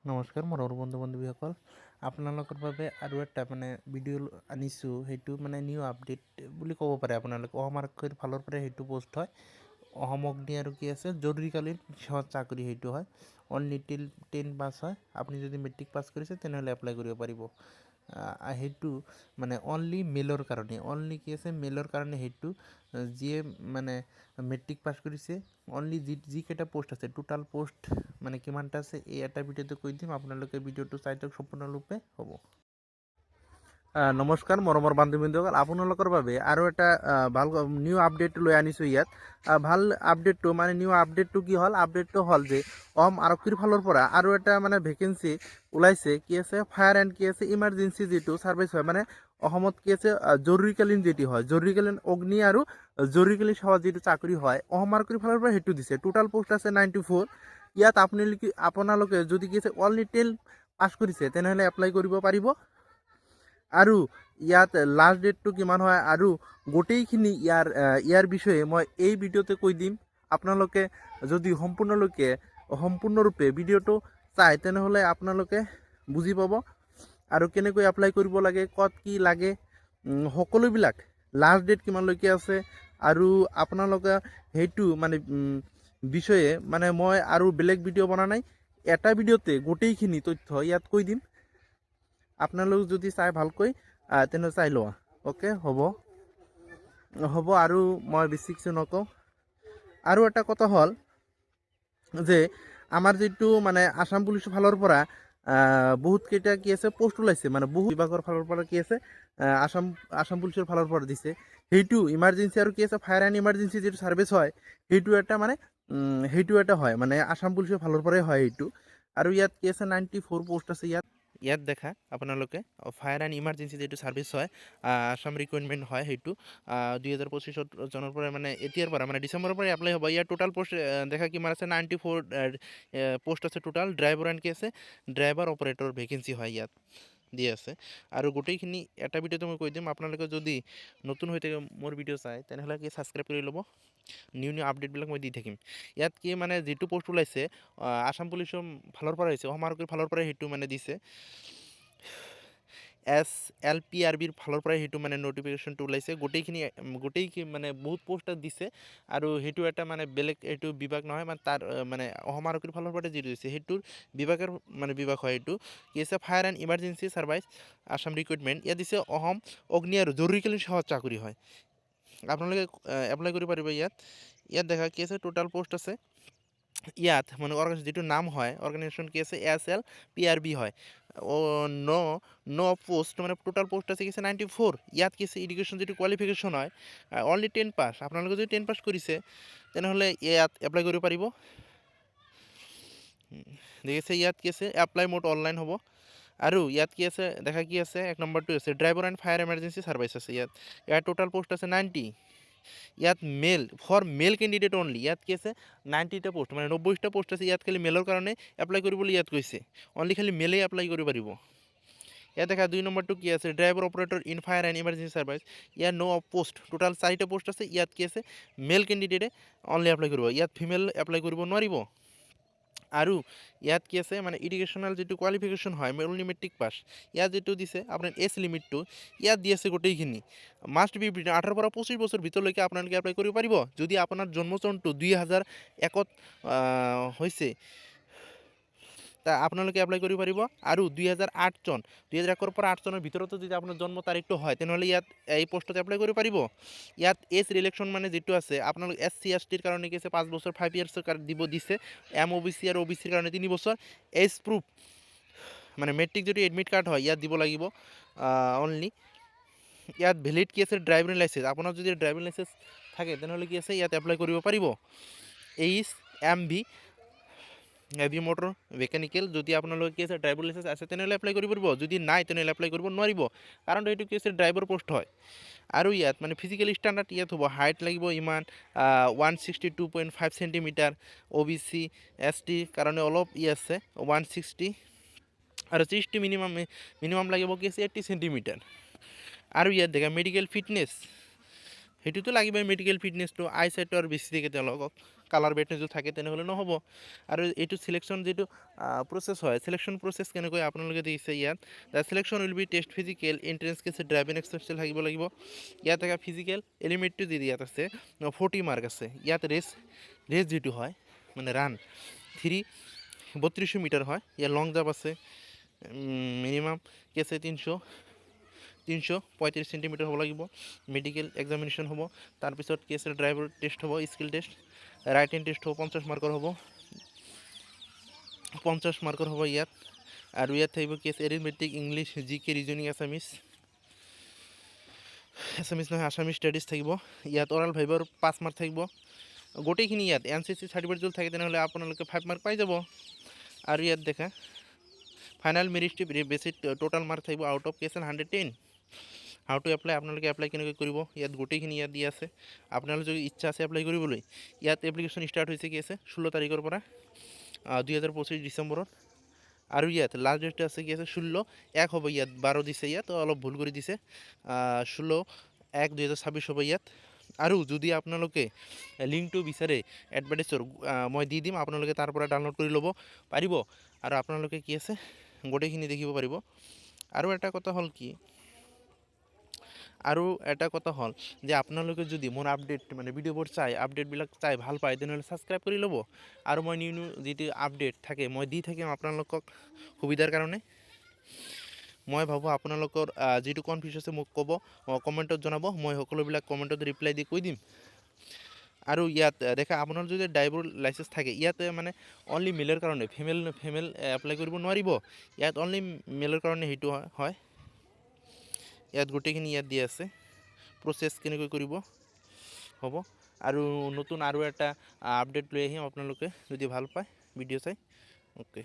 নমস্কাৰ মোৰ বন্ধু বান্ধৱীসকল আপোনালোকৰ বাবে আৰু এটা ভিডিঅ' আনিছোঁ সেইটো নিউ আপডেট বুলি ক'ব পাৰে আপোনালোকে অসম আৰক্ষীৰ ফালৰ পৰা সেইটো পোষ্ট হয় অসম অগ্নি আৰু কি আছে জৰুৰীকালীন সেৱাত চাকৰি সেইটো হয় অনলি টিল 10 পাছ হয় আপুনি যদি মেট্ৰিক পাছ কৰিছে তেনেহ'লে এপ্লাই কৰিব পাৰিব সেইটো অনলি মেলৰ কাৰণে অনলি কি আছে মেলৰ কাৰণে সেইটো যিয়ে মেট্ৰিক পাছ কৰিছে অনলি যিকেইটা পোষ্ট আছে টোটাল পোষ্ট কিমানটা আছে এই এটা ভিডিঅ'তে কৈ দিম আপোনালোকে ভিডিঅ'টো চাই দিয়ক সম্পূৰ্ণৰূপে হ'ব নমস্কাৰ মৰমৰ বান্ধৱীসকল আপোনালোকৰ বাবে আৰু এটা ভাল নিউ আপডেট লৈ আনিছোঁ ইয়াত ভাল আপডেটটো নিউ আপডেটটো কি হ'ল আপডেটটো হ'ল যে অসম আৰক্ষীৰ ফালৰ পৰা আৰু এটা ভেকেঞ্চি ওলাইছে কি আছে ফায়াৰ এণ্ড কি আছে ইমাৰ্জেঞ্চি যিটো ছাৰ্ভিচ হয় অসমত কি আছে জৰুৰীকালীন যিটো হয় জৰুৰীকালীন অগ্নি আৰু জৰুৰীকালীন সেৱা যিটো চাকৰি হয় অসম আৰক্ষীৰ ফালৰ পৰা সেইটো দিছে টোটাল পোষ্ট আছে 94 ইয়াত আপোনালোকে যদি কি আছে অনলি 10 পাছ কৰিছে তেনেহ'লে এপ্লাই কৰিব পাৰিব আৰু ইয়াত লাষ্ট ডেটটো কিমান হয় আৰু গোটেইখিনি ইয়াৰ বিষয়ে মই এই ভিডিঅ'তে কৈ দিম আপোনালোকে যদি সম্পূৰ্ণৰূপে ভিডিঅ'টো চাই তেনেহ'লে আপোনালোকে বুজি পাব আৰু কেনেকৈ এপ্লাই কৰিব লাগে ক'ত কি লাগে সকলোবিলাক লাষ্ট ডেট কিমানলৈকে আছে আৰু আপোনালোকে সেইটো বিষয়ে মই আৰু বেলেগ ভিডিঅ' বনা নাই এটা ভিডিঅ'তে গোটেইখিনি তথ্য ইয়াত কৈ দিম আপোনালোক যদি চাই ভালকৈ তেনেহ'লে চাই লোৱা অ'কে হ'ব আৰু মই বেছি কিছু নকওঁ আৰু এটা কথা হ'ল যে আমাৰ যিটো আসাম পুলিচৰ ফালৰ পৰা বহুতকেইটা কি আছে পোষ্ট ওলাইছে বহু বিভাগৰ ফালৰ পৰা কি আছে আসাম পুলিচৰ ফালৰ পৰা দিছে সেইটো ইমাৰ্জেঞ্চি আৰু কি আছে ফায়াৰ এণ্ড ইমাৰ্জেঞ্চি যিটো ছাৰ্ভিচ হয় সেইটো এটা হয় আসাম পুলিচৰ ফালৰ পৰাই হয় সেইটো আৰু ইয়াত কি আছে 94 পোষ্ট আছে ইয়াত দেখা আপোনালোকে ফায়াৰ এণ্ড ইমাৰ্জেঞ্চি যিটো ছাৰ্ভিচ হয় আসাম ৰিকুৱাৰমেণ্ট হয় সেইটো 2025 চনৰ পৰা এতিয়াৰ পৰা ডিচেম্বৰৰ পৰা এপ্লাই হ'ব ইয়াৰ টোটাল পোষ্ট দেখা কিমান আছে 94 পোষ্ট আছে টোটাল ড্ৰাইভাৰ এণ্ড কি আছে ড্ৰাইভাৰ অপাৰেটৰ ভেকেঞ্চি হয় ইয়াত দি আছে আৰু গোটেইখিনি এটা ভিডিঅ'তে মই কৈ দিম আপোনালোকে যদি নতুন হৈ থাকে মোৰ ভিডিঅ' চাই তেনেহ'লে কি ছাবস্ক্ৰাইব কৰি ল'ব নিউ আপডেটবিলাক মই দি থাকিম ইয়াত কি যিটো পোষ্ট ওলাইছে আসাম পুলিচৰ ফালৰ পৰা হৈছে অসম আৰক্ষীৰ ফালৰ পৰাই সেইটো দিছে SLPRBৰ ফালৰ পৰাই সেইটো নটিফিকেশ্যনটো ওলাইছে গোটেই বহুত পোষ্ট দিছে আৰু সেইটো এটা বেলেগ এইটো বিভাগ নহয় তাৰ অসম আৰক্ষীৰ ফালৰ পৰা যিটো দিছে সেইটোৰ বিভাগৰ বিভাগ হয় এইটো কি আছে fire and emergency service Assam recruitment ইয়াত দিছে অসম অগ্নি আৰু জৰুৰীকালীন সেৱাত চাকৰি হয় আপোনালোকে এপ্লাই কৰিব পাৰিব ইয়াত দেখা কি আছে টোটাল পোষ্ট আছে ইয়াত যিটো নাম হয় অৰ্গেনাইজেশ্যন কি আছে SLPRB হয় পোষ্ট টোটাল পোষ্ট আছে কি আছে 94 ইয়াত কি আছে এডুকেশ্যন যিটো কোৱালিফিকেশ্যন হয় অনলি 10 পাছ আপোনালোকে যদি 10 পাছ কৰিছে তেনেহ'লে ইয়াত এপ্লাই কৰিব পাৰিব দেখিছে ইয়াত কি আছে এপ্লাই মোড অনলাইন হ'ব আৰু ইয়াত কি আছে দেখা কি আছে এক নম্বৰটো আছে driver and fire emergency service আছে ইয়াৰ টোটাল পোষ্ট আছে 90 ইয়াত ফৰ মেল কেণ্ডিডেট অনলি ইয়াত কি আছে 90টা পোষ্ট 90টা পোষ্ট আছে ইয়াত খালি মেলৰ কাৰণে এপ্লাই কৰিবলৈ ইয়াত কৈছে অনলি খালি মেলেই এপ্লাই কৰিব পাৰিব ইয়াত দেখা 2 নম্বৰটো কি আছে driver operator in fire and emergency service ইয়াত পোষ্ট টোটাল 4টা পোষ্ট আছে ইয়াত কি আছে মেল কেণ্ডিডেটে অনলি এপ্লাই কৰিব ইয়াত ফিমেল এপ্লাই কৰিব নোৱাৰিব আৰু ইয়াত কি আছে এডুকেশ্যনেল যিটো কোৱালিফিকেশ্যন হয় অনলি মেট্ৰিক পাছ ইয়াত যিটো দিছে আপোনাৰ এজ লিমিটটো ইয়াত দি আছে গোটেইখিনি মাষ্ট বি 18 পৰা 25 বছৰ ভিতৰলৈকে আপোনালোকে এপ্লাই কৰিব পাৰিব যদি আপোনাৰ জন্মচনটো 2001ত হৈছে আপোনালোকে এপ্লাই কৰিব পাৰিব আৰু 2008 চন 2001ৰ পৰা 8 চনৰ ভিতৰতো যদি আপোনাৰ জন্ম তাৰিখটো হয় তেনেহ'লে ইয়াত এই পোষ্টত এপ্লাই কৰিব পাৰিব ইয়াত এজ ৰিলেকশ্যন যিটো আছে আপোনালোক SC STৰ কাৰণে কি আছে 5 বছৰ 5 ইয়াৰ্ছৰ দিছে MOBC আৰু OBCৰ কাৰণে 3 বছৰ এজ প্ৰুফ মেট্ৰিক যদি এডমিট কাৰ্ড হয় ইয়াত দিব লাগিব অনলি ইয়াত ভেলিড কি আছে ড্ৰাইভিং লাইচেন্স আপোনাৰ যদি ড্ৰাইভিং লাইচেন্স থাকে তেনেহ'লে কি আছে ইয়াত এপ্লাই কৰিব পাৰিব HMV হেভি মটৰ মেকানিকেল যদি আপোনালোকে কি আছে ড্ৰাইভিং লাইচেন্স আছে তেনেহ'লে এপ্লাই কৰিব পাৰিব যদি নাই তেনেহ'লে এপ্লাই কৰিব নোৱাৰিব কাৰণ এইটো কি আছে ড্ৰাইভাৰ পোষ্ট হয় আৰু ইয়াত ফিজিকেল ষ্টেণ্ডাৰ্ড ইয়াত হ'ব হাইট লাগিব ইমান 162.5 চেণ্টিমিটাৰ OBC ST কাৰণে অলপ আছে 160 আৰু 60 মিনিমাম লাগিব কি আছে 80 চেণ্টিমিটাৰ আৰু ইয়াত দেখা মেডিকেল ফিটনেছ সেইটোতো লাগিবই মেডিকেল ফিটনেছটো আই চাইটৰ বেছি থাকে তেওঁলোকক কালাৰ বেড যদি থাকে তেনেহ'লে নহ'ব। আৰু এইটো চিলেকশ্যন যিটো প্ৰচেছ হয়, চিলেকশ্যন প্ৰচেছ কেনেকৈ আপোনালোকে দেখিছে ইয়াত the selection will be test physical entrance কেছে ড্ৰাইভিং এক্সাৰচাইজ থাকিব লাগিব। ইয়াত থকা ফিজিকেল এলিমেণ্টটো যি ইয়াত আছে 40 মাৰ্ক আছে। ইয়াত ৰেচ যিটো হয় মানে ৰান 3200 মিটাৰ হয়। ইয়াত লং জাম্প আছে মিনিমাম কি আছে 335 সেন্টিমিটাৰ হ'ব লাগিব। মেডিকেল এক্সামিনেশ্যন হ'ব। তাৰপিছত কি আছে ড্ৰাইভাৰ টেষ্ট হ'ব, skill test, right hand test হ'ব 50 মাৰ্কৰ হ'ব, 50 মাৰ্কৰ হ'ব ইয়াত। আৰু ইয়াত থাকিব কি আছে এৰিথমেটিক, ইংলিছ, জিকে, ৰিজনিং, আছামিছ নহয় আছামিছ ষ্টাডিজ থাকিব। ইয়াত অৰাল ভাইভৰ 5 মাৰ্ক থাকিব। গোটেইখিনি ইয়াত NCC চাৰ্টিফিকেট যদি থাকে তেনেহ'লে আপোনালোকে 5 মাৰ্ক পাই যাব। আৰু ইয়াত দেখা ফাইনেল মেৰিট বেছিত টোটাল মাৰ্ক থাকিব আউট অফ কেছন 110। হাউ টু এপ্লাই, আপোনালোকে এপ্লাই কেনেকৈ কৰিব ইয়াত গোটেইখিনি ইয়াত দিয়া আছে। আপোনালোকৰ যদি ইচ্ছা আছে এপ্লাই কৰিবলৈ, ইয়াত এপ্লিকেশ্যন ষ্টাৰ্ট হৈছে কি আছে 16 তাৰিখৰ পৰা 2025 ডিচেম্বৰত। আৰু ইয়াত লাষ্ট ডেট আছে কি আছে 16/1 হ'ব। ইয়াত 12 দিছে, ইয়াত অলপ ভুল কৰি দিছে, 16/1/2026 হ'ব ইয়াত। আৰু যদি আপোনালোকে লিংকটো বিচাৰে এডভাৰটাইজৰ মই দি দিম, আপোনালোকে তাৰ পৰা ডাউনলোড কৰি ল'ব পাৰিব আৰু আপোনালোকে কি আছে গোটেইখিনি দেখিব পাৰিব। আৰু এটা কথা হ'ল যে আপোনালোকে যদি মোৰ আপডেট মানে ভিডিঅ'বোৰ আপডেটবিলাক চাই ভাল পায় তেনেহ'লে ছাবস্ক্ৰাইব কৰি ল'ব। আৰু মই নিউ যিটো আপডেট থাকে মই দি থাকিম আপোনালোকক সুবিধাৰ কাৰণে। মই ভাবোঁ আপোনালোকৰ যিটো কনফিউজ আছে মোক ক'ব, কমেণ্টত জনাব, মই সকলোবিলাক কমেণ্টত ৰিপ্লাই দি কৈ দিম। আৰু ইয়াত দেখা আপোনাৰ যদি ড্ৰাইভাৰ লাইচেন্স থাকে ইয়াত মানে অনলি মেলৰ কাৰণে, ফিমেল এপ্লাই কৰিব নোৱাৰিব। ইয়াত অনলি মেলৰ কাৰণে সেইটো হয়। ইয়াত গোটেইখিনি ইয়াত দিয়া আছে প্ৰচেছ কেনেকৈ কৰিব হ'ব। আৰু নতুন আৰু এটা আপডেট লৈ আহিম আপোনালোকে যদি ভাল পায় ভিডিঅ' চাই। অ'কে।